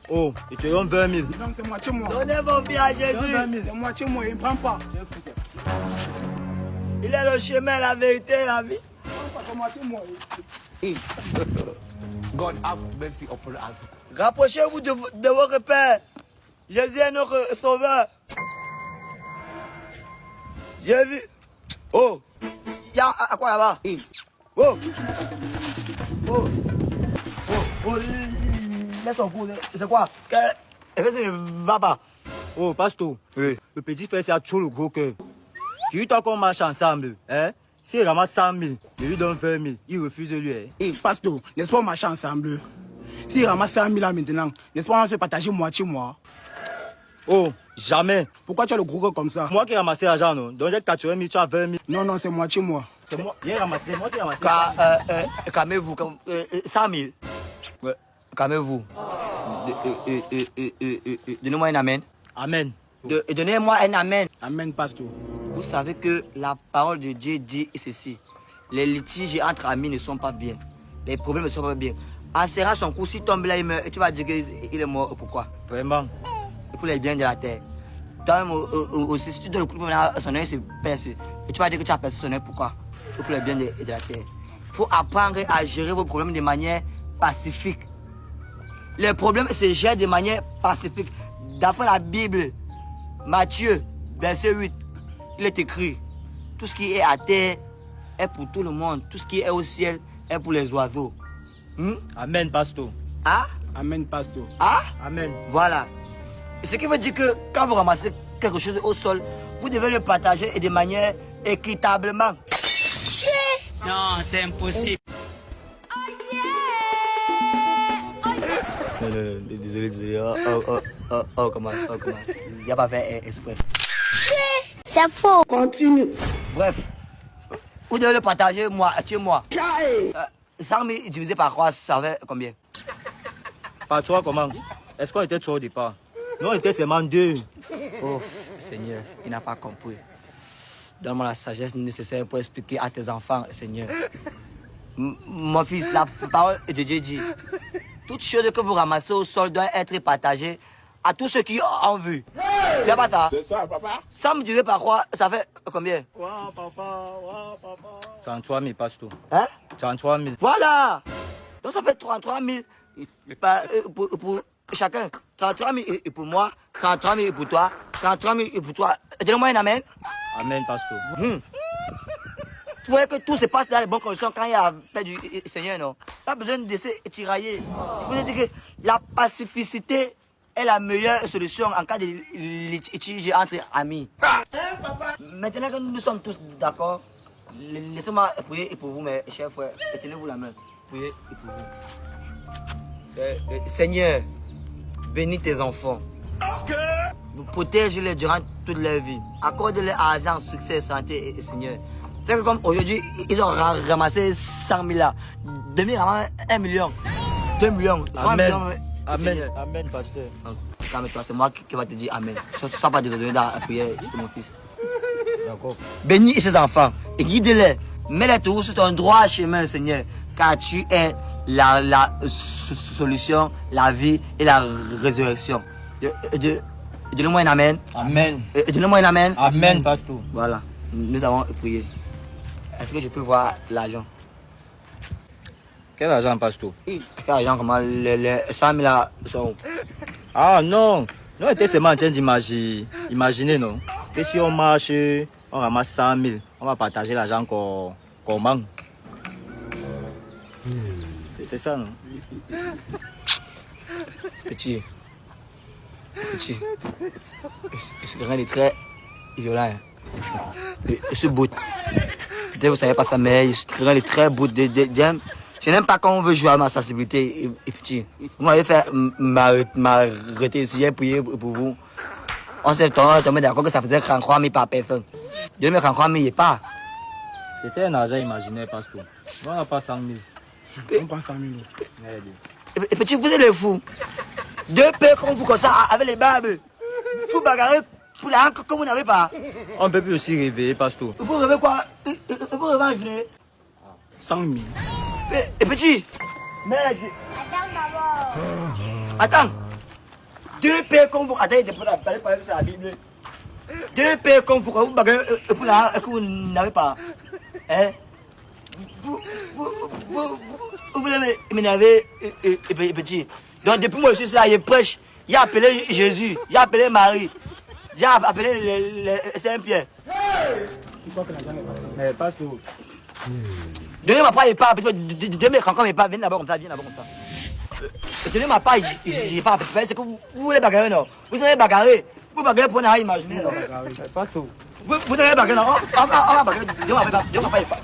Oh, il te donne 20 000. Non, c'est moitié moi. Donnez vos biens à Jésus. C'est moitié moi, il ne prend pas. Il est le chemin, la vérité, la vie. C'est moitié moi. God have mercy upon us. Rapprochez-vous de votre Père. Jésus est notre sauveur. J'ai vu. Oh, il y a à quoi là-bas? Oh. Oh. Oh, laisse son coup. C'est quoi? Est-ce que ça ne va pas? Oh, pasteur. Oui. Le petit frère, c'est trop le gros cœur. Tu dis qu'on marche ensemble. Hein? S'il ramasse 100 000, il lui donne 20 000. Il refuse de lui. Hein? Pasteur, n'est-ce pas, on marche ensemble? S'il ramasse 100 000 là maintenant, n'est-ce pas, on se partager moitié moi? Oh, jamais. Pourquoi tu as le gros cœur comme ça? Moi qui ai ramassé l'argent, non? Donc j'ai 80 000, tu as 20 000. Non, non, c'est moitié moi. C'est moi. J'ai ramassé, moi qui ai ramassé. Calmez-vous. 100 000. Ouais. Calmez-vous. Donnez-moi un amen. Amen. Donnez-moi un amen. Amen, pasteur. Vous savez que la parole de Dieu dit ceci. Les litiges entre amis ne sont pas bien. Les problèmes ne sont pas bien. En serrant son cou, si tombe là, il meurt. Et tu vas dire qu'il est mort. Pourquoi? Vraiment. Pour les biens de la terre. Toi-même aussi, si tu donnes le coup de poing, son œil se perce. Et tu vas dire que tu as percé son œil. Pourquoi? Pour les biens de la terre. Il faut apprendre à gérer vos problèmes de manière pacifique. Les problèmes se gèrent de manière pacifique. D'après la Bible, Matthieu, verset 8, il est écrit, tout ce qui est à terre est pour tout le monde. Tout ce qui est au ciel est pour les oiseaux. Amen, pasteur. Ah? Amen, pasteur. Ah? Amen. Voilà. Ce qui veut dire que quand vous ramassez quelque chose au sol, vous devez le partager et de manière équitablement. Non, c'est impossible. Non, désolé. Comment. Il n'y a pas fait exprès. C'est faux. Continue. Bref. Vous devez le partager, moi. 100 000 divisé par quoi, ça fait combien? Par toi, comment? Est-ce qu'on était trop au départ? Non, on était seulement 2. Oh, Seigneur, il n'a pas compris. Donne-moi la sagesse nécessaire pour expliquer à tes enfants, Seigneur. Mon fils, la parole de Dieu dit, toute chose que vous ramassez au sol doit être partagée à tous ceux qui ont vu. C'est pas ça? C'est ça, papa. 100 divisé par quoi, ça fait combien? Waouh, papa. 33 000, pasteur. Hein? 33 000. Voilà! Donc ça fait 33 000 pour chacun. 33 000 et pour moi, 33 000 pour toi, 33 000 pour toi. Donnez-moi un amen. Amen, pasteur. Vous voyez que tout se passe dans les bonnes conditions quand il y a la paix du Seigneur, non? Pas besoin de se tirailler. Vous avez dit que la pacificité est la meilleure solution en cas de litige entre amis. Maintenant que nous sommes tous d'accord, laissez-moi prier pour vous, mes chers frères. Tenez-vous la main. Priez pour vous. Seigneur, bénis tes enfants. Protège-les durant toute leur vie. Accorde-leur argent, succès, santé, Seigneur. Fait que comme aujourd'hui, ils ont ramassé 100 000 là. Demi ramasse 1 million, 2 millions, 3 millions. Amen. Amen, pasteur. Calme-toi, c'est moi qui va te dire Amen. Sois pas désolé dans la prière de mon fils. D'accord. Bénis ses enfants et guide-les. Mets-les toujours sur ton droit chemin, Seigneur. Car tu es la solution, la vie et la résurrection. Donnez-moi un Amen. Amen. Donnez-moi un Amen. Amen, pasteur. Voilà, nous avons prié. Est-ce que je peux voir l'argent? Quel argent, pasteur? Quel argent? Comment les 100 000 là sont où? Ah non. Nous, on était seulement en train d'imaginer, non? Que si on marche, on ramasse 100 000, on va partager l'argent qu'on manque. C'est ça, non? Petit. C'est quelqu'un de très violent. Hein. Et ce bout. Peut-être vous ne savez pas ça, mais c'est quelqu'un de très bout. Je n'aime pas quand on veut jouer à ma sensibilité. Et petit. Vous m'avez fait m'arrêter ici et prier pour vous. On s'est tombé d'accord que ça faisait 33 000 par personne. Dieu me 33 000, il n'est pas. C'était un argent imaginaire, pasteur. On n'a pas 100 000. On prend 100 000. Et petit, vous êtes les fous. Deux pères comme vous, comme ça, avec les barbes. Vous bagarrez pour la hanque comme vous n'avez pas. On peut plus aussi rêver, pasteur. Vous rêvez quoi? Vous rêvez en journée? 100 000. Et petit, merde. Attends d'abord. Attends. Deux pères comme vous, attendez, je peux parler par exemple la Bible. Deux pères comme vous, que vous n'avez pas. Hein? Vous voulez m'énerver, petit. Donc depuis moi je suis là, il prêche. Il a appelé Jésus, il a appelé Marie, il a appelé Saint-Pierre. Mais pas tout. Donnez ma part et pas, donnez quand il pas, viens d'abord comme ça, viens d'abord comme ça. Donnez ma part, j'ai pas, c'est que vous voulez bagarrer, non? Vous savez bagarrer, vous bagarrez pour ne imaginer, non? Pas tout. Vous n'avez bagarrer, non? On va bagarrer, donnez ma part et pas.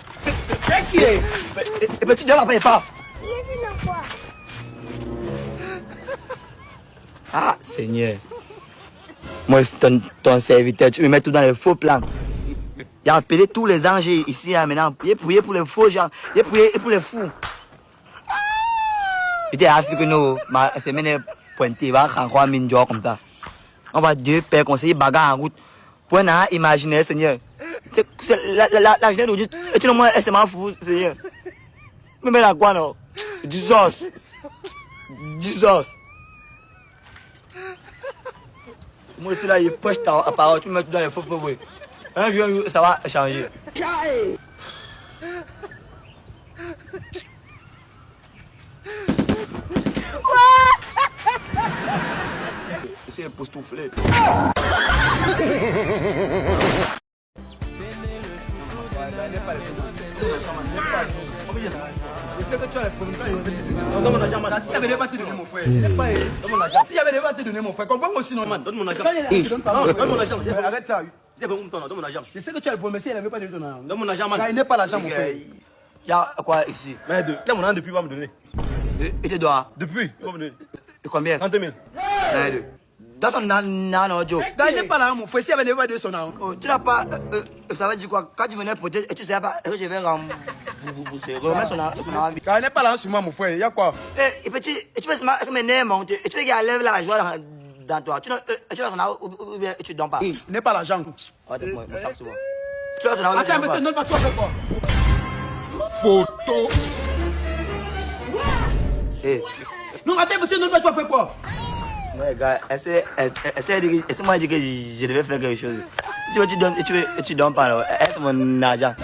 Qui est? Et petit, donnez ma part et pas. Ah, Seigneur. Moi, ton serviteur, tu me mets tout dans les faux plans. Il a appelé tous les anges ici, là, maintenant. Il a prié pour les faux gens. Il a prié pour les fous. Il était assis que nous, ma semaine est pointée, va encore minjo comme ça. On va deux pères conseiller bagarre en route. Pour n'a imaginer, Seigneur. La jeunesse nous dit, tu le moins, c'est ma fou, Seigneur. Mais la quoi, non? Jesus. Moi, je suis là, il poche ta parole, tu me mets tout dans les faux oui. Un jour, ça va changer. C'est époustouflé. Je sais que tu as les problèmes. Donne mon argent, man. Si j'avais pas te donné mon frère, donne mon argent. Si j'avais pas te donné mon frère, comprends-moi aussi, non, man. Donne mon argent. Donne mon argent. Arrête ça. Donne mon argent. Je sais que tu as le problème, mais si elle n'avait pas donné ton argent. Donne mon argent, man. Il n'est pas l'argent, mon frère. Il y a quoi ici? Mais deux. Il a mon argent depuis, il va me donner. Et tu dois? Depuis, il va me donner. Combien? 30 000. Dans son nan, Joe. Il n'est pas là, mon frère. Si elle n'avait pas donné son argent. Tu n'as pas. Ça veut dire quoi? Quand tu venais protéger, et tu sais pas que je vais rembourser. Remets son argent. Il n'est pas là sur moi, mon frère. Il y a quoi? Et petit, tu veux que mes nerfs montent. Et tu veux qu'il lève la joie dans toi. Tu as son argent ou bien tu ne donnes pas? Il n'est pas l'argent. Attends, moi, je sais souvent. Tu as son argent. Attends, monsieur, donne pas toi, fais quoi? Photo. Non, attends, monsieur, donne pas toi, fais quoi? Ouais, gars, essaie-moi de dire que je devais faire quelque chose. Tu donnes pas, là. Est-ce mon argent?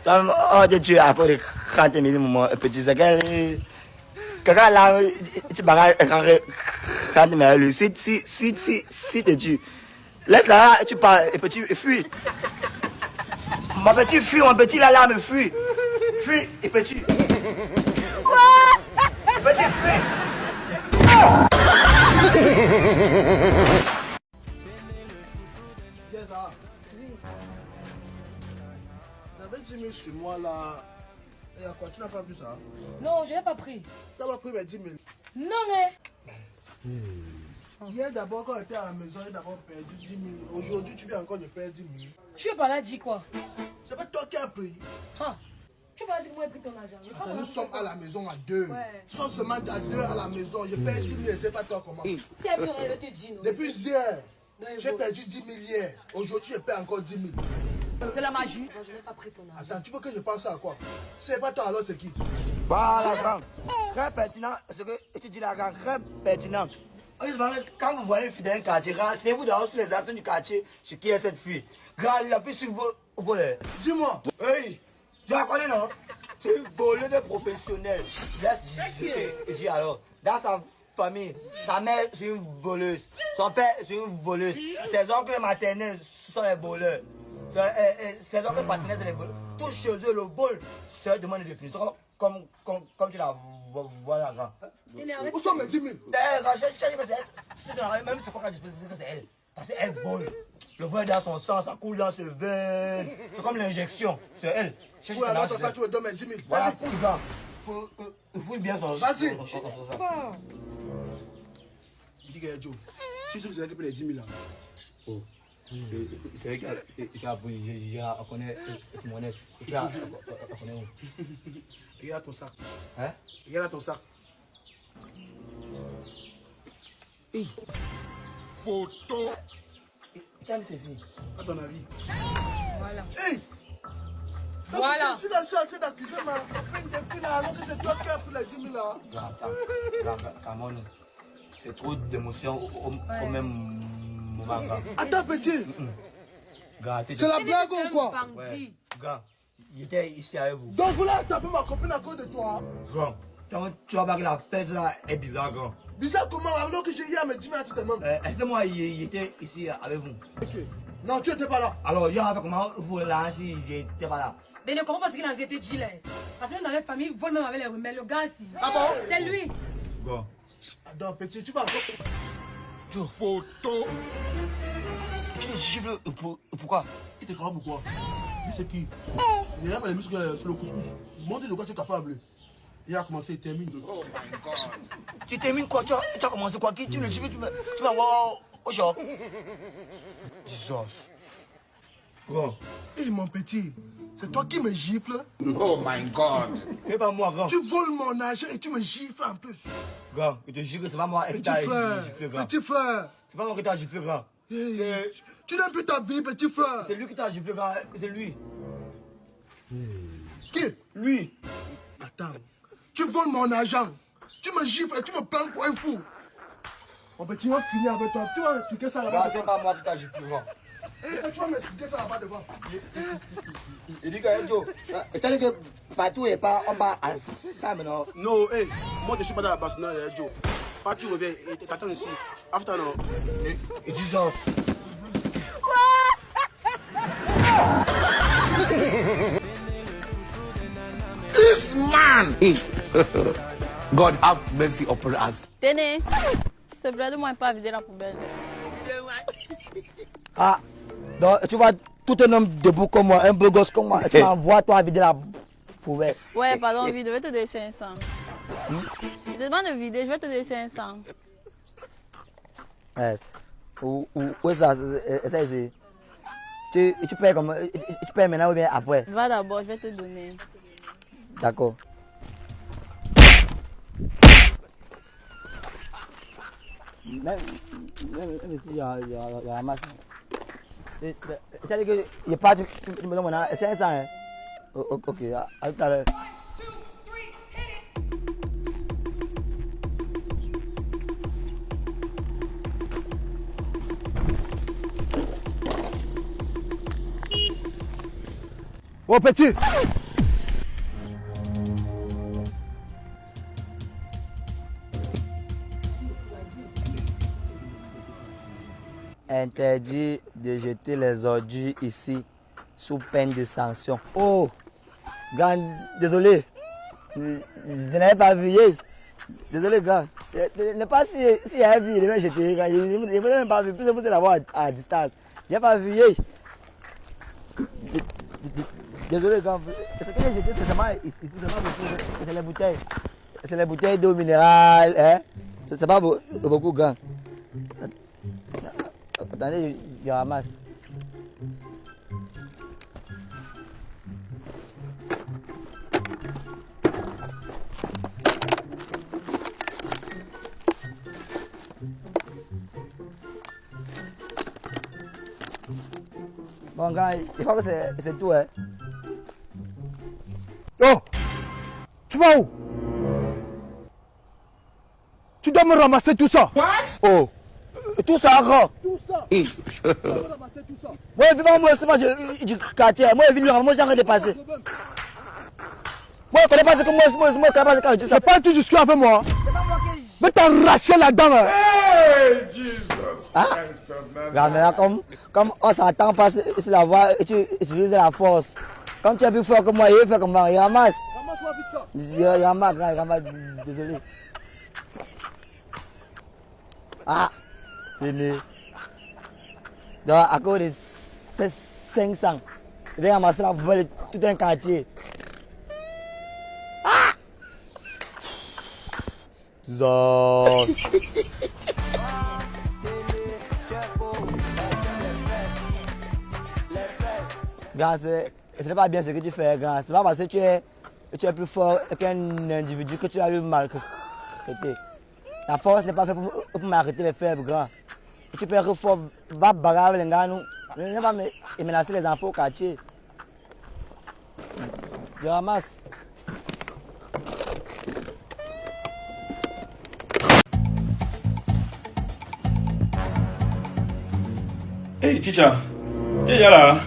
Oh, tu es à cause de 30 000, mon petit. C'est quelqu'un là, tu bagarres 30 000 lui. Si te tue, laisse-la, tu pars, et petit, fuis. Mon petit, fuis, mon petit là, me fuis. Fuis, et petit. Et petit, fuis. Yes, ah. J'avais 10 000 sur moi là. Et à quoi? Tu n'as pas vu ça? Non, je n'ai pas pris. Tu n'as pas pris mes 10 000. Non, mais... Hier d'abord, quand j'étais à la maison, j'ai d'abord perdu 10 000. Aujourd'hui, tu viens encore de perdre 10 000. Tu es pas là, dis quoi? C'est pas toi qui as pris. Ah. Tu m'as dit que moi j'ai pris ton argent. Attends, nous sommes à la maison à deux. Ouais. Sans seulement à deux à la maison. Je perds 10 000 et c'est pas toi comment. Si elle peut, elle va te dire. Non. Depuis hier, Non, j'ai perdu 10 000 hier. Aujourd'hui, je perds encore 10 000. C'est la magie. Moi, je n'ai pas pris ton argent. Attends, tu veux que je pense à quoi? C'est pas toi alors, c'est qui? Voilà, grand. Très pertinent. Ce que tu dis là, grand, très pertinent. Quand vous voyez une fille d'un quartier, renseignez-vous d'abord sur les actions du quartier, sur qui est cette fille. Grand, la fille sur vos volets. Dis-moi. Oui, tu la connais, non? C'est une voleuse de professionnel. Laisse dire alors. Dans sa famille, sa mère c'est une voleuse. Son père c'est une voleuse. Ses oncles maternels sont les voleurs. Ses oncles paternels sont les voleurs. Tout chez eux, le vol, c'est une demande de définition. Comme tu la vois là, grand. Où sont mes 10 000? Même c'est quoi qu'elle dispose, c'est elle. Parce qu'elle vole. Le vol est dans son sang, ça coule dans ses veines. C'est comme l'injection, c'est elle. Oui, alors ça, tu me donnes mes 10 000. Voilà, fouille bien son. Vas-y. Il dit que Joe, je suis sûr que c'est elle qui prend les 10 000 là. Oh. C'est elle qui a brûlé, je connais Simonette. Tu connais où? Regarde ton sac. Hein? Regarde ton sac. Photo. Qui a mis ceci? À ton avis. Voilà. Hey! Voilà. Si là, je suis en train d'accuser ma peine de prix là, alors que c'est toi qui as pris les 10 000 là. Calme-nous. C'est trop d'émotions au même moment, grand. Attends, petit. Grand, C'est la blague ou quoi? Bandit. Grand, il était ici avec vous. Donc vous l'avez tapé ma copine à cause de toi. Grand, tu vas voir que la fesse là est bizarre, grand. Bizarre comment, alors que j'ai hier me dit, mais tu te manques. Est-ce il était ici avec vous? Ok. Non, tu n'étais pas là. Alors, j'ai fait comment vous là si j'étais pas là? Mais ne comprends pas ce qu'il a dit, était dit là. Parce que même dans les familles, ils volent même avec les remèdes. Le gars, si. Ah bon? C'est lui. Grand. Donc, petit, tu vas encore. Photo. Tu les gifles pourquoi? Il te croit pourquoi? Lui, c'est qui? Il a pas les muscles sur le couscous. Montre de quoi tu es capable. Il a commencé, il termine. Oh my God. Tu termines quoi? Tu as commencé quoi? Qui tu le gifles? Tu vas voir au shop. Jesus. Grand. Hé, mon petit, c'est toi qui me gifles? Oh my God. C'est pas moi, grand. Tu voles mon argent et tu me gifles en plus. Grand, je te jure que c'est pas moi qui Petit t'a frère, giflé, grand. petit frère. C'est pas moi qui t'a giflé, grand. Hey, tu n'aimes plus ta vie, petit frère. C'est lui qui t'a giflé, grand. C'est lui. Qui? Lui. Attends, tu voles mon argent. Tu me gifles et tu me prends pour un fou. Mon petit, on va finir avec toi. Tu vas m'expliquer ça là-bas. C'est pas moi qui t'a giflé, grand. Et tu vas m'expliquer ça là-bas devant. Il dit que Joe, étant donné que partout est pas en bas ensemble, non? Non, hey, moi je suis pas dans la basse, non, Joe. Pas tu reviens et t'attends ici. After, non. Et Jesus. This man. God have mercy upon us. Téné, s'il te plaît, donne-moi pas vider la poubelle. Ah, donc tu vois tout un homme debout comme moi, un beau gosse comme moi, tu m'envoies toi vider la poubelle. Ouais, pardon, vide, je vais te donner 500. Je te demande de vider, je vais te donner 500. Ouais. Où est ça? Ça ici. Tu payes comme tu payes maintenant ou bien après? Va d'abord, je vais te donner. D'accord. Même si il y a la masse. C'est-à-dire que il n'y a pas de 500. Hein? Ok, à tout à l'heure. Oh, petit. Interdit de jeter les ordures ici sous peine de sanction. Oh, gars, désolé. Je n'avais pas vu. Désolé, gars. Je ne sais pas si il y a vu, il devait jeter. Je n'ai même pas vu. Plus vous allez l'avoir à distance. Je n'ai pas vu. Désolé, gars. Ce que j'ai jeté, c'est seulement ici. C'est les bouteilles. C'est les bouteilles d'eau minérale. Hein? C'est pas beaucoup, gars. Attendez, je ramasse. Bon, gars, je crois que c'est tout, hein. Oh, tu vas où? Tu dois me ramasser tout ça. Oh, tout ça, grand. Tout ça. Tu dois me ramasser tout ça. Moi, moi, c'est pas du quartier. Moi, je vis moi, j'ai rien de passer. Moi, je connais pas ce que moi, capable de dire ça. C'est pas tout jusqu'à avec moi. C'est pas moi qui. Je vais t'arracher là-dedans. Hein. Ah, regarde, mais là, comme on s'entend pas sur la voie, et tu utilises la force. Comme tu es plus fort que moi, il fait comme moi, il ramasse. Ramasse-moi vite ça. Il ramasse, désolé. Ah, Téné. Donc, à cause de 500, il va ramasser la poubelle de tout un quartier. Ah! Zos. Grand, ce n'est pas bien ce que tu fais, grand. C'est pas parce que tu es plus fort qu'un individu que tu as le mal. La force n'est pas faite pour m'arrêter les faibles, grand. Tu peux être fort, va bagarre les gars, nous. Ne pas menacer les enfants au quartier. Je ramasse. Hey, Chicha, tu es déjà là?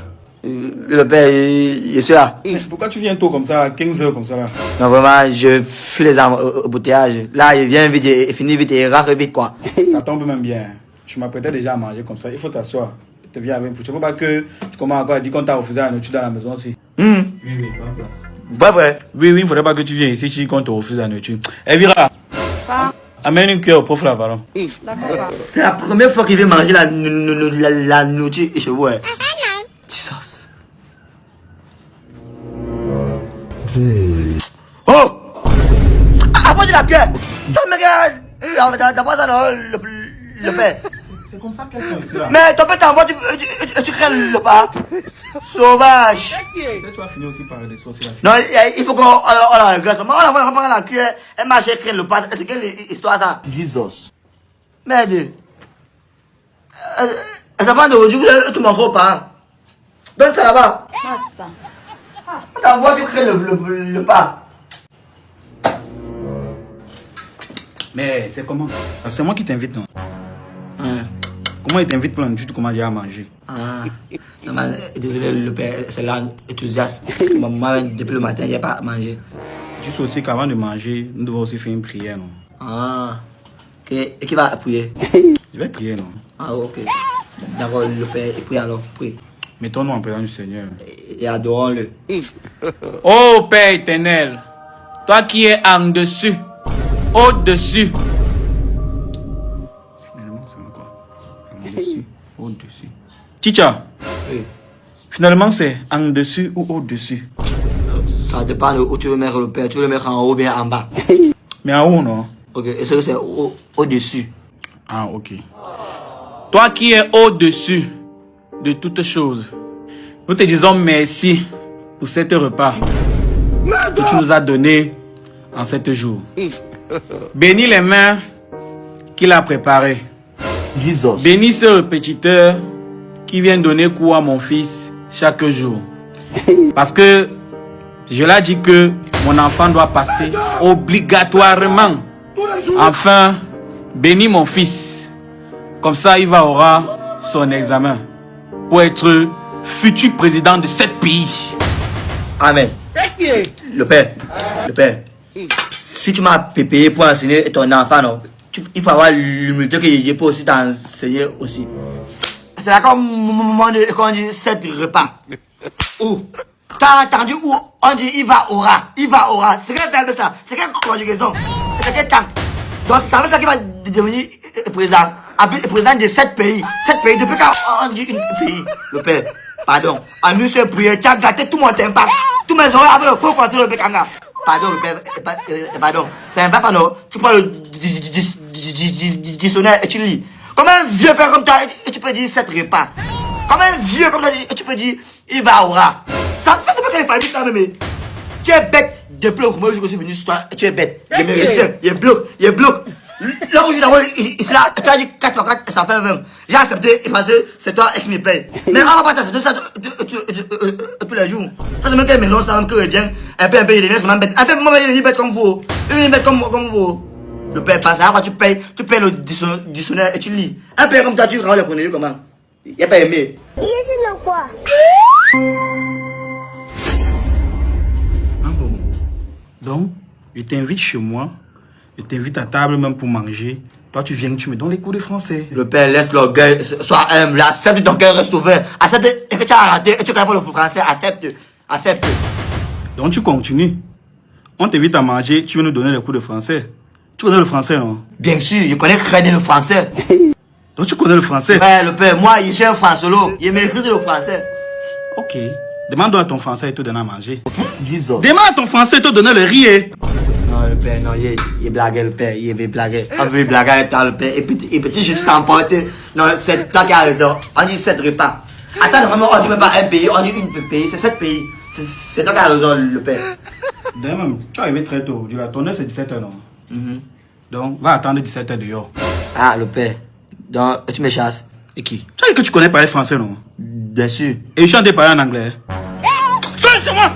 Le père, je suis là. Pourquoi tu viens tôt comme ça, à 15h comme ça là? Non, vraiment, je fuis les armes au bouteillage. Là, il vient vite, il finit vite, il rentre vite, quoi. Ça tombe même bien. Je m'apprêtais déjà à manger comme ça. Il faut t'asseoir. Tu viens avec vous. Tu ne peux pas que tu commences encore à dire qu'on t'a refusé la nourriture dans la maison aussi. Oui, prends place. Pas vrai. Oui, il ne faudrait pas que tu viennes ici tu dis qu'on te refuse la nourriture. Elvira, amène une cuillère au prof là, pardon. C'est la première fois qu'il vient manger la nourriture chez vous. Jesus. Oh! Apporte la cuillère! T'as ça dans le père. C'est comme ça qu'elles sont ici là. Mais ton père t'envoie, tu crées le pas. Sauvage. Tu vas finir aussi par les sauces là. Non, il faut qu'on la regrette. On va prendre la cuillère, elle marche, elle crée le pas. C'est quelle histoire ça? Jesus. Merde. Ça va de aujourd'hui, tu m'en fous pas. Donne ça là-bas. Massa. On t'envoie, tu crées le pas. Mais c'est comment? C'est moi qui t'invite, non? Comment il t'invite pour la nourriture, tu commences déjà à manger? Non, man, désolé, le père, c'est l'enthousiasme. Moi, depuis le matin, il n'y a pas à manger. Tu sais aussi qu'avant de manger, nous devons aussi faire une prière, non? Et qui va prier? Je vais prier, non? Ok. D'accord, le père, prie alors, prie. Mettons-nous en présence du Seigneur. Et adorons-le. Ô Père éternel, toi qui es en dessus, au-dessus. Finalement, c'est quoi? En dessus, au-dessus. Chicha, Oui. finalement, c'est en dessus ou au-dessus? Ça dépend de où tu veux mettre le père. Tu veux le mettre en haut ou bien en bas. Mais en haut, non? Ok, et ce que c'est au-dessus. Ah, ok. Toi qui es au-dessus de toutes choses, nous te disons merci pour cet repas que tu nous as donné en 7 jours. Bénis les mains qu'il a préparées. Jesus. Bénis ce répétiteur qui vient donner cours à mon fils chaque jour. Parce que je l'ai dit que mon enfant doit passer obligatoirement. Enfin, bénis mon fils. Comme ça, il va aura son examen pour être futur président de ce pays. Amen. Le père, si tu m'as payé pour enseigner ton enfant, non, il faut avoir l'humilité que je peux aussi t'enseigner aussi. C'est là comme moment de, quand on dit 7 repas. Où t'as entendu où on dit il va aura. C'est quel verbe ça? C'est quelle conjugaison? C'est quel temps? Donc ça veut dire qu'il va devenir président de 7 pays. 7 pays, depuis quand on dit un pays? Le père, pardon. En une seule prière, tu as gâté tout mon impact. Tous mes oreilles avec le faux français de Bekanga. Pardon, le père, pardon. C'est un papa, non? Tu prends le dictionnaire et tu lis. Comme un vieux père comme toi, tu peux dire 7 repas. Comme un vieux comme toi, tu peux dire il va aura. Ça c'est pas qu'elle est famille, ça même. Tu es bête depuis le moment où je suis venu sur toi, tu es bête. Le méritien, il est bloc. Là où je suis là, tu as dit 4 fois 4, ça fait 20. J'ai accepté parce que c'est toi qui me paye. Mais on va pas t'accepter ça tous les jours. Ça c'est même qu'elle mélange ça, même que revient. Un peu, il devient seulement bête. Un peu, moi, il est bête comme vous. Il est bête comme vous. Le père passe, après tu payes le dictionnaire et tu lis. Un peu comme toi, tu rends le connu comment? Il n'y a pas aimé. Il est dans quoi? Donc, je t'invite chez moi. Je t'invite à table même pour manger. Toi, tu viens, tu me donnes les cours de français. Le père laisse l'orgueil, sois humble, accepte ton cœur reste ouvert. Accepte que tu as raté et tu connais pas le français, accepte. Donc, tu continues. On t'invite à manger, tu veux nous donner les cours de français. Tu connais le français, non? Bien sûr, je connais très bien le français. Donc, tu connais le français? Ouais, le père, moi, je suis un français-lo. Je maîtrise le français. Ok. Demande à ton français et te donner à manger. Jesus. Demande à ton français et te donner le riz. Non, le père, non, il blaguait, le père, il blaguait. On veut blaguer avec toi, le père. Et petit, je t'emporte. Non, c'est toi qui as raison. On dit 7 repas. Attends, vraiment, on dit même pas un pays, on dit une pays, c'est 7 pays. C'est toi qui as raison, le père. D'ailleurs, tu es arrivé très tôt. Ton heure, c'est 17h, non? Donc, va attendre 17h dehors. Ah, le père. Donc, tu me chasses. Et qui? Tu as dit que tu connais parler français, non? Bien sûr. Et je chante et parler en anglais. Sors sur moi!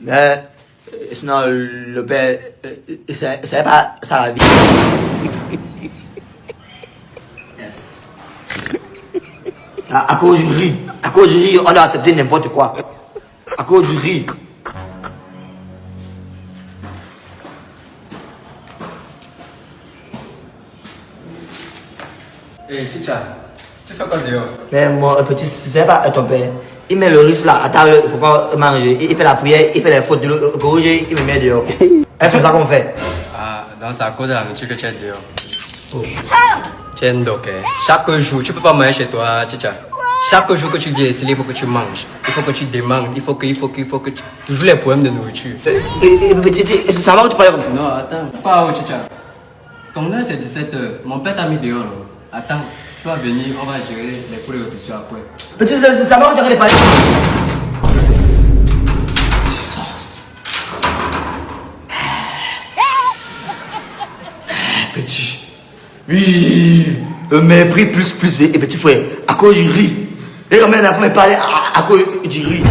Mais, sinon, le père, c'est pas ça la vie. Yes. À cause du riz. À cause du riz, on doit accepter n'importe quoi. À cause du riz. Eh, Chicha, tu fais quoi dehors? Mais mon petit, c'est pas ton père. Il met le riz là à table pour pas manger. Il fait la prière, il fait les fautes de l'eau, il me met dehors. Est-ce que c'est ça qu'on fait? Ah, donc c'est à cause de la nourriture que tu es dehors. Tu es un doc, hein. Chaque jour, tu peux pas manger chez toi, Chicha. Chaque jour que tu viens ici, il faut que tu manges. Il faut que tu demandes. Il faut que tu... Toujours les problèmes de nourriture. Et ça va ou tu parles? Non, attends. Pas où, Chicha. Ton heure, c'est 17h. Mon père t'a mis dehors, là. Attends, tu vas venir, on va gérer les poules et répétitions après. Petit, ça va ou tu arrêtes de parler? Petit. Oui. Le mépris plus. Et petit frère, à cause du riz. Et quand même, on parler à cause du riz.